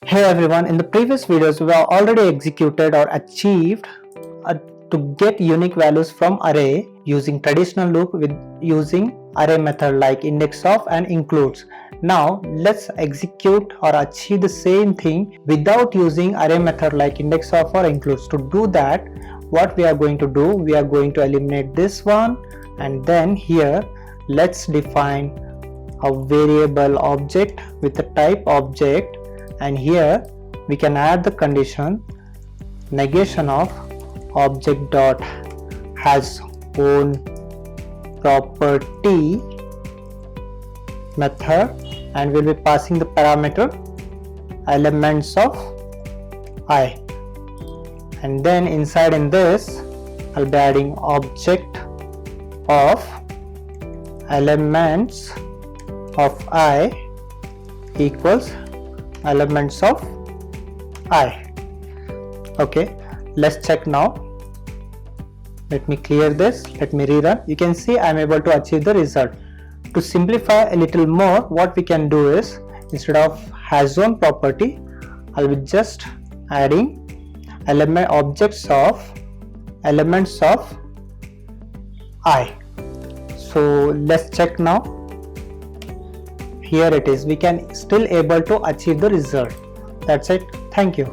Hey everyone, in the previous videos we have already executed or achieved to get unique values from array using traditional loop with using array method like index of and includes. Now let's execute or achieve the same thing without using array method like index of or includes. To do that, what we are going to do, we are going to eliminate this one, and then here let's define a variable object with the type object, and here we can add the condition negation of object dot has own property method, and we'll be passing the parameter elements of I, and then inside in this I'll be adding object of elements of I equals elements of I. Okay, let's check now. Let me clear this, let me rerun. You can see I'm able to achieve the result. To simplify a little more, what we can do is, instead of has own property, I'll be just adding element objects of elements of I. So let's check now. Here it is, we can still able to achieve the result. That's it. Thank you.